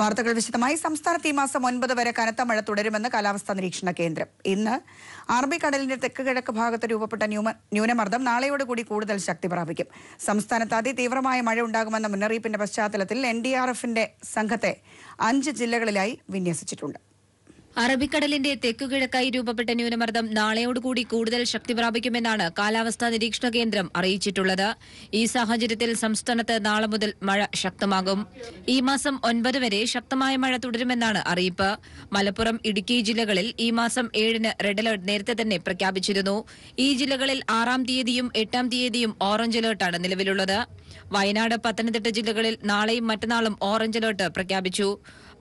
വാർത്തകൾ വിശദമായി. സംസ്ഥാനത്ത് ഈ മാസം 9 വരെ കനത്ത മഴ തുടരുമെന്ന് കാലാവസ്ഥാ നിരീക്ഷണ കേന്ദ്രം. ഇന്ന് അറബിക്കടലിന്റെ തെക്ക് കിഴക്ക് ഭാഗത്ത് രൂപപ്പെട്ട ന്യൂനമർദ്ദം നാളെയോടുകൂടി കൂടുതൽ ശക്തി പ്രാപിക്കും. സംസ്ഥാനത്ത് അതിതീവ്രമായ മഴ ഉണ്ടാകുമെന്ന മുന്നറിയിപ്പിന്റെ പശ്ചാത്തലത്തിൽ NDRFന്റെ സംഘത്തെ 5 ജില്ലകളിലായി വിന്യസിച്ചിട്ടുണ്ട്. അറബിക്കടലിന്റെ തെക്കുകിഴക്കായി രൂപപ്പെട്ട ന്യൂനമർദ്ദം നാളെയോടുകൂടി കൂടുതൽ ശക്തി പ്രാപിക്കുമെന്നാണ് കാലാവസ്ഥാ നിരീക്ഷണ കേന്ദ്രം അറിയിച്ചിട്ടുള്ളത്. ഈ സാഹചര്യത്തിൽ സംസ്ഥാനത്ത് നാളെ മുതൽ മഴ ശക്തമാകും. ഈ മാസം 9 വരെ ശക്തമായ മഴ തുടരുമെന്നാണ് അറിയിപ്പ്. മലപ്പുറം, ഇടുക്കി ജില്ലകളിൽ ഈ മാസം 7-ന് റെഡ് അലർട്ട് നേരത്തെ തന്നെ പ്രഖ്യാപിച്ചിരുന്നു. ഈ ജില്ലകളിൽ 6-ാം തീയതിയും 8-ാം തീയതിയും ഓറഞ്ച് അലർട്ടാണ് നിലവിലുള്ളത്. വയനാട്, പത്തനംതിട്ട ജില്ലകളിൽ നാളെയും മറ്റന്നാളും ഓറഞ്ച് അലർട്ട് പ്രഖ്യാപിച്ചു.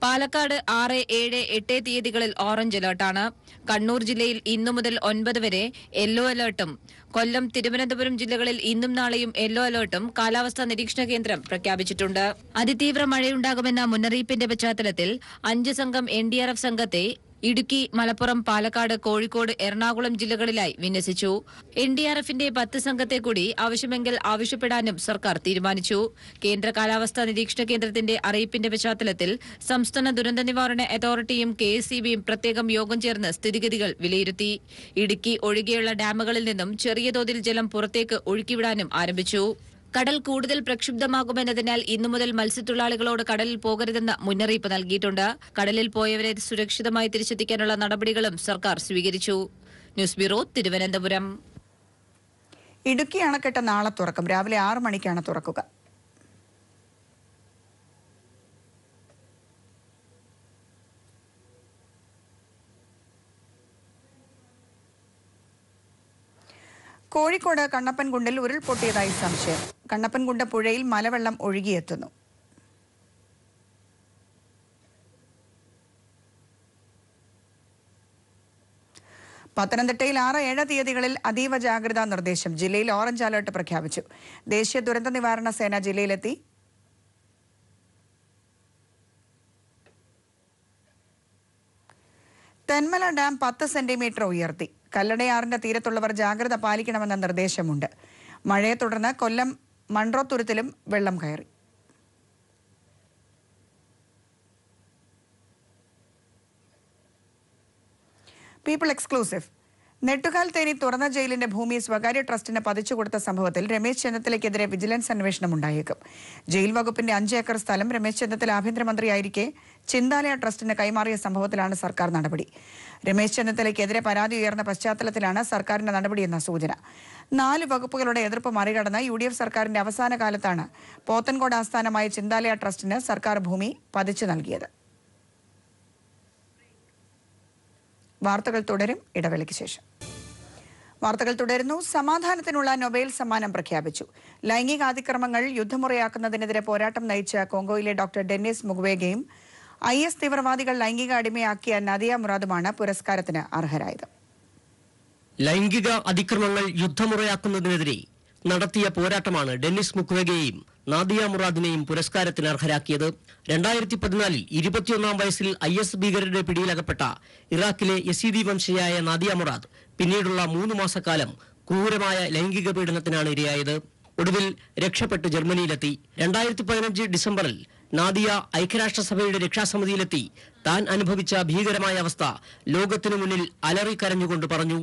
പാലക്കാട് 6, 7, 8 തീയതികളിൽ ഓറഞ്ച് അലർട്ടാണ്. കണ്ണൂർ ജില്ലയിൽ ഇന്നു മുതൽ 9 വരെ യെല്ലോ അലർട്ടും കൊല്ലം, തിരുവനന്തപുരം ജില്ലകളിൽ ഇന്നും നാളെയും യെല്ലോ അലർട്ടും കാലാവസ്ഥാ നിരീക്ഷണ കേന്ദ്രം പ്രഖ്യാപിച്ചിട്ടുണ്ട്. അതിതീവ്ര മഴയുണ്ടാകുമെന്ന മുന്നറിയിപ്പിന്റെ പശ്ചാത്തലത്തിൽ 5 സംഘം NDRF സംഘത്തെ ഇടുക്കി, മലപ്പുറം, പാലക്കാട്, കോഴിക്കോട്, എറണാകുളം ജില്ലകളിലായി വിന്യസിച്ചു. NDRFന്റെ 10 സംഘത്തെ കൂടി ആവശ്യമെങ്കിൽ ആവശ്യപ്പെടാനും സർക്കാർ തീരുമാനിച്ചു. കേന്ദ്ര കാലാവസ്ഥാ നിരീക്ഷണ കേന്ദ്രത്തിന്റെ അറിയിപ്പിന്റെ പശ്ചാത്തലത്തിൽ സംസ്ഥാന ദുരന്ത നിവാരണ അതോറിറ്റിയും KSEBയും പ്രത്യേകം യോഗം ചേർന്ന് സ്ഥിതിഗതികൾ വിലയിരുത്തി. ഇടുക്കി ഒഴികെയുള്ള ഡാമുകളിൽ നിന്നും ചെറിയ തോതിൽ ജലം പുറത്തേക്ക് ഒഴുക്കിവിടാനും ആരംഭിച്ചു. കടൽ കൂടുതൽ പ്രക്ഷുബ്ധമാകുമെന്നതിനാൽ ഇന്നു മുതൽ മത്സ്യത്തൊഴിലാളികളോട് കടലിൽ പോകരുതെന്ന് മുന്നറിയിപ്പ് നൽകിയിട്ടുണ്ട്. കടലിൽ പോയവരെ സുരക്ഷിതമായി തിരിച്ചെത്തിക്കാനുള്ള നടപടികളും സർക്കാർ സ്വീകരിച്ചു. News bureau, Thiruvananthapuram. ഇടുക്കി അണക്കെട്ട് നാളെ തുറക്കും. രാവിലെ 6 മണിക്കാണ് തുറക്കുക. കോഴിക്കോട് കണ്ണപ്പൻകുണ്ടിൽ ഉരുൾപൊട്ടിയതായി സംശയം. കണ്ണപ്പൻകുണ്ട് പുഴയിൽ മലവെള്ളം ഒഴുകിയെത്തുന്നു. പത്തനംതിട്ടയിൽ 6, 7 തീയതികളിൽ അതീവ ജാഗ്രതാ നിർദ്ദേശം. ജില്ലയിൽ ഓറഞ്ച് അലർട്ട് പ്രഖ്യാപിച്ചു. ദേശീയ ദുരന്ത നിവാരണ സേന ജില്ലയിലെത്തി. തെന്മല ഡാം 10 സെന്റിമീറ്റർ ഉയർത്തി. കല്ലടയാറിന്റെ തീരത്തുള്ളവർ ജാഗ്രത പാലിക്കണമെന്ന നിർദ്ദേശമുണ്ട്. മഴയെ തുടർന്ന് കൊല്ലം മൺട്രോത്തുരുത്തിലും വെള്ളം കയറി. People exclusive. നെട്ടുകാൽ തേനി തുറന്ന ജയിലിന്റെ ഭൂമി സ്വകാര്യ ട്രസ്റ്റിന് പതിച്ചുകൊടുത്ത സംഭവത്തിൽ രമേശ് ചെന്നിത്തലയ്ക്കെതിരെ വിജിലൻസ് അന്വേഷണം ഉണ്ടായേക്കും. ജയിൽ വകുപ്പിന്റെ 5 ഏക്കർ സ്ഥലം രമേശ് ചെന്നിത്തല ആഭ്യന്തരമന്ത്രിയായിരിക്കെ ചിന്താലയ ട്രസ്റ്റിന് കൈമാറിയ സംഭവത്തിലാണ് സർക്കാർ നടപടി. രമേശ് ചെന്നിത്തലയ്ക്കെതിരെ പരാതി ഉയർന്ന പശ്ചാത്തലത്തിലാണ് സർക്കാരിന്റെ നടപടിയെന്ന സൂചന. 4 വകുപ്പുകളുടെ എതിർപ്പ് മറികടന്ന് UDF സർക്കാരിന്റെ അവസാന കാലത്താണ് പോത്തൻകോട് ആസ്ഥാനമായ ചിന്താലയ ട്രസ്റ്റിന് സർക്കാർ ഭൂമി പതിച്ചു നൽകിയത്. വാർത്തകൾ തുടരും. ഇടവേളയ്ക്ക് ശേഷം വാർത്തകൾ തുടരുന്നു. സമാധാനത്തിനുള്ള നൊബേൽ സമ്മാനം പ്രഖ്യാപിച്ചു. ലൈംഗികാതിക്രമങ്ങൾ യുദ്ധമുറയാക്കുന്നതിനെതിരെ പോരാട്ടം നയിച്ച കോങ്കോയിലെ ഡോക്ടർ ഡെന്നിസ് മുക്വേഗയും IS തീവ്രവാദികൾ ലൈംഗിക അടിമയാക്കിയ നാദിയ മുറാദുമാണ് പുരസ്കാരത്തിന് അർഹരായത്. ലൈംഗിക അതിക്രമങ്ങൾ യുദ്ധമുറയാക്കുന്നതിനെതിരെ നടത്തിയ പോരാട്ടമാണ് ഡെന്നിസ് മുക്വേഗയെയും നാദിയ മുറാദിനെയും പുരസ്കാരത്തിന് അർഹരാക്കിയത്. 2014 21-ാം വയസ്സിൽ IS ഭീകരരുടെ പിടിയിലകപ്പെട്ട ഇറാഖിലെ യസീദി വംശീയായ നാദിയ മുറാദ് പിന്നീടുള്ള 3 മാസക്കാലം ക്രൂരമായ ലൈംഗിക പീഡനത്തിനാണ് ഇരയായത്. ഒടുവിൽ രക്ഷപ്പെട്ട് ജർമ്മനിയിലെത്തി. 2015 ഡിസംബറിൽ നാദിയ ഐക്യരാഷ്ട്രസഭയുടെ രക്ഷാസമിതിയിലെത്തി താൻ അനുഭവിച്ച ഭീകരമായ അവസ്ഥ ലോകത്തിനു മുന്നിൽ അലറിക്കരഞ്ഞുകൊണ്ട് പറഞ്ഞു.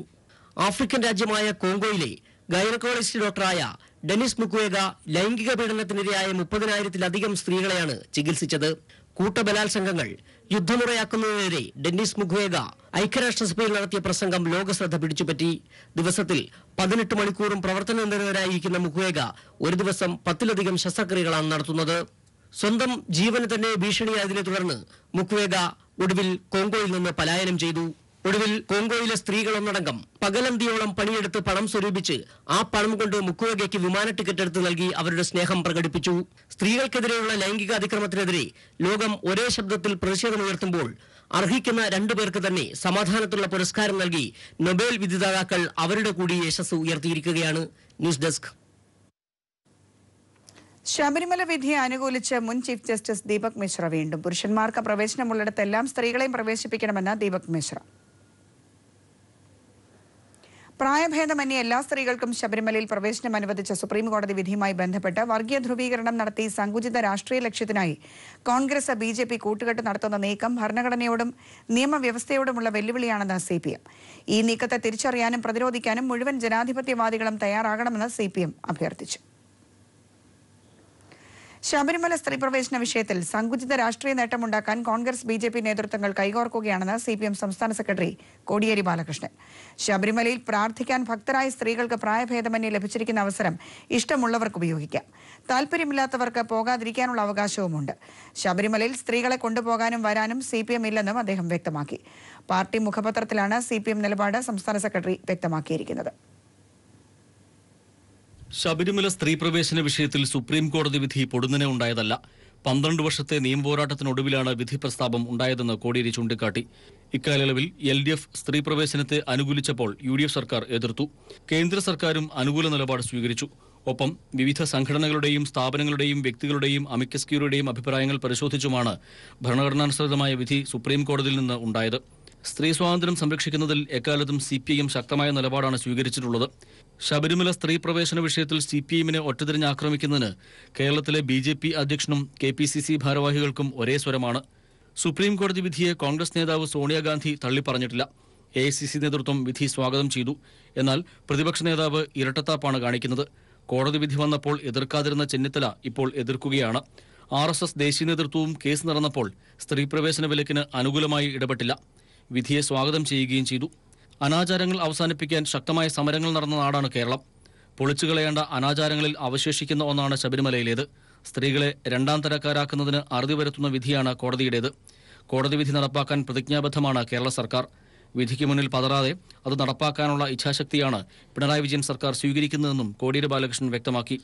ആഫ്രിക്കൻ രാജ്യമായ കോങ്കോയിലെ ഗൈനക്കോളജിസ്റ്റ് ഡോക്ടറായ ഡെന്നിസ് മുക്വേഗ ലൈംഗിക പീഡനത്തിനിരയായ 30,000-ത്തിലധികം സ്ത്രീകളെയാണ് ചികിത്സിച്ചത്. കൂട്ടബലാത്സംഗങ്ങൾ യുദ്ധമുറയാക്കുന്നതിനെതിരെ ഡെന്നിസ് മുക്വേഗ ഐക്യരാഷ്ട്രസഭയിൽ നടത്തിയ പ്രസംഗം ലോകശ്രദ്ധ പിടിച്ചുപറ്റി. ദിവസത്തിൽ 18 മണിക്കൂറും പ്രവർത്തനനിരതരായിരിക്കുന്ന മുക്വേഗ ഒരു ദിവസം 10-ലധികം ശസ്ത്രക്രിയകളാണ് നടത്തുന്നത്. സ്വന്തം ജീവന് തന്നെ ഭീഷണിയായതിനെ തുടർന്ന് മുക്വേഗ ഒടുവിൽ കോങ്കോയിൽ നിന്ന് പലായനം ചെയ്തു. ഒടുവിൽ കോങ്കോയിലെ സ്ത്രീകളൊന്നടങ്കം പകലന്തിയോളം പണിയെടുത്ത് പണം സ്വരൂപിച്ച് ആ പണം കൊണ്ട് മുക്വേഗയ്ക്ക് വിമാന ടിക്കറ്റ് എടുത്ത് നൽകി അവരുടെ സ്നേഹം പ്രകടിപ്പിച്ചു. സ്ത്രീകൾക്കെതിരെയുള്ള ലൈംഗിക അതിക്രമത്തിനെതിരെ ലോകം ഒരേ ശബ്ദത്തിൽ പ്രതിഷേധമുയർത്തുമ്പോൾ അർഹിക്കുന്ന 2 പേർക്ക് തന്നെ സമാധാനത്തിനുള്ള പുരസ്കാരം നൽകി നൊബേൽ വിധിദാതാക്കൾ അവരുടെ കൂടി യശസ് ഉയർത്തിയിരിക്കുകയാണ്. News desk. ശബരിമല വിധിയെ അനുകൂലിച്ച് മുൻ ചീഫ് ജസ്റ്റിസ് ദീപക് മിശ്ര വീണ്ടും. പുരുഷന്മാർക്ക് പ്രവേശനമുള്ളിടത്തെല്ലാം സ്ത്രീകളെയും പ്രവേശിപ്പിക്കണമെന്ന് ദീപക് മിശ്ര. പ്രായഭേദമന്യേ എല്ലാ സ്ത്രീകൾക്കും ശബരിമലയിൽ പ്രവേശനം അനുവദിച്ച സുപ്രീം കോടതി വിധിയുമായി ബന്ധപ്പെട്ട് വർഗീയ ധ്രുവീകരണം നടത്തി സങ്കുചിത രാഷ്ട്രീയ ലക്ഷ്യത്തിനായി കോൺഗ്രസ് BJP കൂട്ടുകെട്ട് നടത്തുന്ന നീക്കം ഭരണഘടനയോടും നിയമവ്യവസ്ഥയോടുമുള്ള വെല്ലുവിളിയാണെന്ന് CPM. ഈ നീക്കത്തെ തിരിച്ചറിയാനും പ്രതിരോധിക്കാനും മുഴുവൻ ജനാധിപത്യവാദികളും തയ്യാറാകണമെന്ന് CPM അഭ്യർത്ഥിച്ചു. ശബരിമല സ്ത്രീ പ്രവേശന വിഷയത്തിൽ സങ്കുചിത രാഷ്ട്രീയ നേട്ടമുണ്ടാക്കാൻ കോൺഗ്രസ് BJP നേതൃത്വങ്ങൾ കൈകോർക്കുകയാണെന്ന് CPM സംസ്ഥാന സെക്രട്ടറി കോടിയേരി ബാലകൃഷ്ണൻ. ശബരിമലയിൽ പ്രാർത്ഥിക്കാൻ ഭക്തരായ സ്ത്രീകൾക്ക് പ്രായഭേദമന്യേ ലഭിച്ചിരിക്കുന്ന അവസരം ഇഷ്ടമുള്ളവർക്ക് ഉപയോഗിക്കാം. താല്പര്യമില്ലാത്തവർക്ക് പോകാതിരിക്കാനുള്ള അവകാശവുമുണ്ട്. ശബരിമലയിൽ സ്ത്രീകളെ കൊണ്ടുപോകാനും വരാനും CPM ഇല്ലെന്നും അദ്ദേഹം വ്യക്തമാക്കി. പാർട്ടി മുഖപത്രത്തിലാണ് CPM നിലപാട് സംസ്ഥാന സെക്രട്ടറി വ്യക്തമാക്കിയിരിക്കുന്നത്. ശബരിമല സ്ത്രീ പ്രവേശന വിഷയത്തിൽ സുപ്രീം കോടതി വിധി പൊടുന്നനെ ഉണ്ടായതല്ല. 12 വർഷത്തെ നിയമപോരാട്ടത്തിനൊടുവിലാണ് വിധി പ്രസ്താവം ഉണ്ടായതെന്ന് കോടിയേരി ചൂണ്ടിക്കാട്ടി. ഇക്കാലയളവിൽ LDF സ്ത്രീ പ്രവേശനത്തെ അനുകൂലിച്ചപ്പോൾ UDF സർക്കാർ എതിർത്തു. കേന്ദ്ര സർക്കാരും അനുകൂല നിലപാട് സ്വീകരിച്ചു. ഒപ്പം വിവിധ സംഘടനകളുടെയും സ്ഥാപനങ്ങളുടെയും വ്യക്തികളുടെയും അമിക്കസ് ക്യൂറിയുടെയും അഭിപ്രായങ്ങൾ പരിശോധിച്ചുമാണ് ഭരണഘടനാനുസൃതമായ വിധി സുപ്രീം കോടതിയിൽ നിന്ന് ഉണ്ടായത്. സ്ത്രീ സ്വാതന്ത്ര്യം സംരക്ഷിക്കുന്നതിൽ എക്കാലത്തും CPIM ശക്തമായ നിലപാടാണ് സ്വീകരിച്ചിട്ടുള്ളത്. ശബരിമല സ്ത്രീ പ്രവേശന വിഷയത്തിൽ CPIMനെ ഒറ്റതിരിഞ്ഞ് ആക്രമിക്കുന്നതിന് കേരളത്തിലെ BJP അധ്യക്ഷനും KPCC ഭാരവാഹികൾക്കും ഒരേ സ്വരമാണ്. സുപ്രീം കോടതി വിധിയെ കോൺഗ്രസ് നേതാവ് സോണിയാഗാന്ധി തള്ളിപ്പറഞ്ഞിട്ടില്ല. AICC നേതൃത്വം വിധി സ്വാഗതം ചെയ്തു. എന്നാൽ പ്രതിപക്ഷ നേതാവ് ഇരട്ടത്താപ്പാണ് കാണിക്കുന്നത്. കോടതി വിധി വന്നപ്പോൾ എതിർക്കാതിരുന്ന ചെന്നിത്തല ഇപ്പോൾ എതിർക്കുകയാണ്. RSS ദേശീയ നേതൃത്വവും കേസ് നടന്നപ്പോൾ സ്ത്രീ പ്രവേശന വിലക്കിന് അനുകൂലമായി ഇടപെട്ടില്ല. വിധിയെ സ്വാഗതം ചെയ്യുകയും ചെയ്തു. അനാചാരങ്ങൾ അവസാനിപ്പിക്കാൻ ശക്തമായ സമരങ്ങൾ നടന്ന നാടാണ് കേരളം. പൊളിച്ചുകളയേണ്ട അനാചാരങ്ങളിൽ അവശേഷിക്കുന്ന ഒന്നാണ് ശബരിമലയിലേത്. സ്ത്രീകളെ രണ്ടാം തരക്കാരാക്കുന്നതിന് അറുതി വരുത്തുന്ന വിധിയാണ് കോടതിയുടേത്. കോടതി വിധി നടപ്പാക്കാൻ പ്രതിജ്ഞാബദ്ധമാണ് കേരള സർക്കാർ. വിധിക്ക് മുന്നിൽ പതറാതെ അത് നടപ്പാക്കാനുള്ള ഇച്ഛാശക്തിയാണ് പിണറായി വിജയൻ സർക്കാർ സ്വീകരിക്കുന്നതെന്നും കോടിയേരി ബാലകൃഷ്ണൻ വ്യക്തമാക്കി.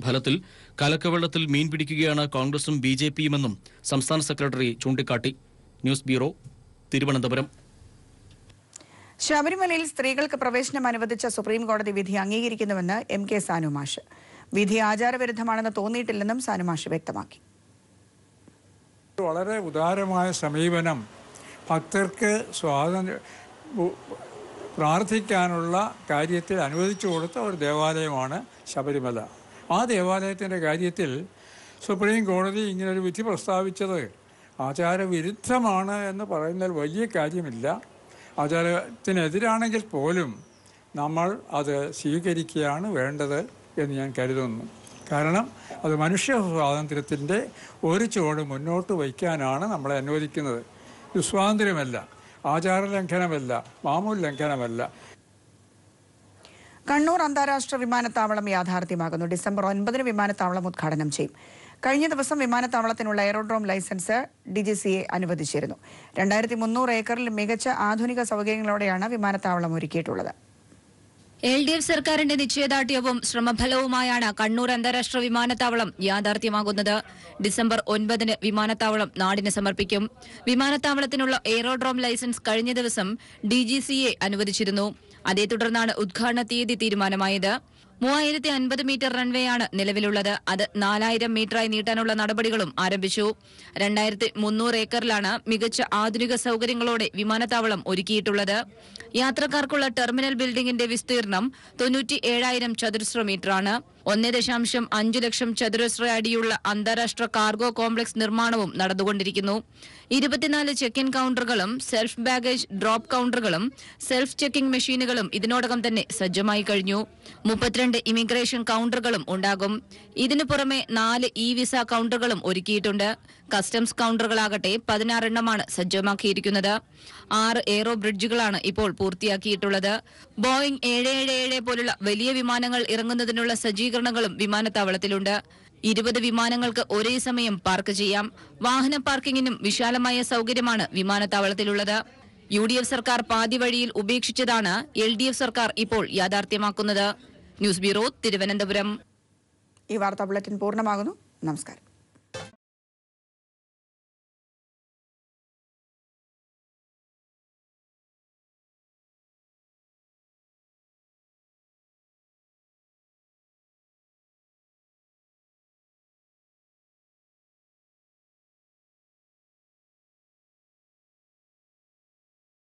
ഫലത്തിൽ കലക്കവെള്ളത്തിൽ മീൻ പിടിക്കുകയാണ് കോൺഗ്രസും BJPയുമെന്നും സംസ്ഥാന സെക്രട്ടറി ചൂണ്ടിക്കാട്ടി. News bureau, Thiruvananthapuram. ശബരിമലയിൽ സ്ത്രീകൾക്ക് പ്രവേശനം അനുവദിച്ച സുപ്രീം കോടതി വിധി അംഗീകരിക്കുന്നുവെന്ന് MK സാനുമാഷ്. വിധി ആചാരവിരുദ്ധമാണെന്ന് തോന്നിയിട്ടില്ലെന്നും സാനുമാഷ് വ്യക്തമാക്കി. വളരെ ഉദാരമായ സമീപനം, ഭക്തർക്ക് സ്വാതന്ത്ര്യം പ്രാർത്ഥിക്കാനുള്ള കാര്യത്തിൽ അനുവദിച്ചു കൊടുത്ത ഒരു ദേവാലയമാണ് ശബരിമല. ആ ദേവാലയത്തിൻ്റെ കാര്യത്തിൽ സുപ്രീം കോടതി ഇങ്ങനൊരു വിധി പ്രസ്താവിച്ചത് ആചാരവിരുദ്ധമാണ് എന്ന് പറയുന്നതിൽ വലിയ കാര്യമില്ല. ആചാരത്തിനെതിരാണെങ്കിൽ പോലും നമ്മൾ അത് സ്വീകരിക്കുകയാണ് വേണ്ടത് എന്ന് ഞാൻ കരുതുന്നു. കാരണം അത് മനുഷ്യ സ്വാതന്ത്ര്യത്തിൻ്റെ ഒരു ചുവട് മുന്നോട്ട് വയ്ക്കാനാണ് നമ്മളെ അനുവദിക്കുന്നത്. ഇത് സ്വാതന്ത്ര്യമല്ല, ആചാരലംഘനമല്ല, മാമൂൽ ലംഘനമല്ല. കണ്ണൂർ അന്താരാഷ്ട്ര വിമാനത്താവളം യാഥാർത്ഥ്യമാകുന്നു. ഡിസംബർ 9 വിമാനത്താവളം ഉദ്ഘാടനം ചെയ്യും. കഴിഞ്ഞ ദിവസം വിമാനത്താവളത്തിനുള്ള എയറോഡ്രോം ലൈസൻസ് DGCA അനുവദിച്ചിരുന്നു. 2300 ഏക്കറിൽ മികച്ച ആധുനിക സൗകര്യങ്ങളോടെയാണ് വിമാനത്താവളം ഒരുക്കിയിട്ടുള്ളത്. LDF സർക്കാരിന്റെ നിശ്ചയദാർഢ്യവും ശ്രമഫലവുമായാണ് കണ്ണൂർ അന്താരാഷ്ട്ര വിമാനത്താവളം യാഥാർത്ഥ്യമാകുന്നത്. ഡിസംബർ 9 വിമാനത്താവളം നാടിന് സമർപ്പിക്കും. വിമാനത്താവളത്തിനുള്ള എയറോഡ്രോം ലൈസൻസ് കഴിഞ്ഞ ദിവസം DGCA അനുവദിച്ചിരുന്നു. അതേ തുടർന്നാണ് ഉദ്ഘാടന തീയതി തീരുമാനമായത്. 3050 മീറ്റർ റൺവേയാണ് നിലവിലുള്ളത്. അത് 4000 മീറ്ററായി നീട്ടാനുള്ള നടപടികളും ആരംഭിച്ചു. 2300 ഏക്കറിലാണ് മികച്ച ആധുനിക സൗകര്യങ്ങളോടെ വിമാനത്താവളം ഒരുക്കിയിട്ടുള്ളത്. യാത്രക്കാർക്കുള്ള ടെർമിനൽ ബിൽഡിംഗിന്റെ വിസ്തീർണം 97,000 ചതുരശ്ര മീറ്ററാണ്. 1.5 ലക്ഷം ചതുരശ്ര അടിയുള്ള അന്താരാഷ്ട്ര കാർഗോ കോംപ്ലക്സ് നിർമ്മാണവും നടന്നുകൊണ്ടിരിക്കുന്നു. 24 ചെക്ക് ഇൻ കൌണ്ടറുകളും സെൽഫ് ബാഗേജ് ഡ്രോപ്പ് കൌണ്ടറുകളും സെൽഫ് ചെക്കിംഗ് മെഷീനുകളും ഇതിനോടകം തന്നെ സജ്ജമായി കഴിഞ്ഞു. 32 ഇമിഗ്രേഷൻ കൌണ്ടറുകളും ഉണ്ടാകും. ഇതിനു പുറമെ 4 ഇ-വിസ കൌണ്ടറുകളും ഒരുക്കിയിട്ടുണ്ട്. കസ്റ്റംസ് കൌണ്ടറുകളാകട്ടെ 16 എണ്ണമാണ് സജ്ജമാക്കിയിരിക്കുന്നത്. 6 എയ്റോ ബ്രിഡ്ജുകളാണ് ഇപ്പോൾ പൂർത്തിയാക്കിയിട്ടുള്ളത്. ബോയിംഗ് 777 പോലുള്ള വലിയ വിമാനങ്ങൾ ഇറങ്ങുന്നതിനുള്ള സജ്ജീകരണങ്ങളും വിമാനത്താവളത്തിലുണ്ട്. 20 വിമാനങ്ങൾക്ക് ഒരേ സമയം പാർക്ക് ചെയ്യാം. വാഹന പാർക്കിങ്ങിനും വിശാലമായ സൗകര്യമാണ് വിമാനത്താവളത്തിലുള്ളത്. UDF സർക്കാർ പാതി വഴിയിൽ ഉപേക്ഷിച്ചതാണ് LDF സർക്കാർ ഇപ്പോൾ യാഥാർത്ഥ്യമാക്കുന്നത്. News bureau, Thiruvananthapuram. ഈ വാർത്താ ബുള്ളറ്റിൻ പൂർണ്ണമാകുന്നു. നമസ്കാരം.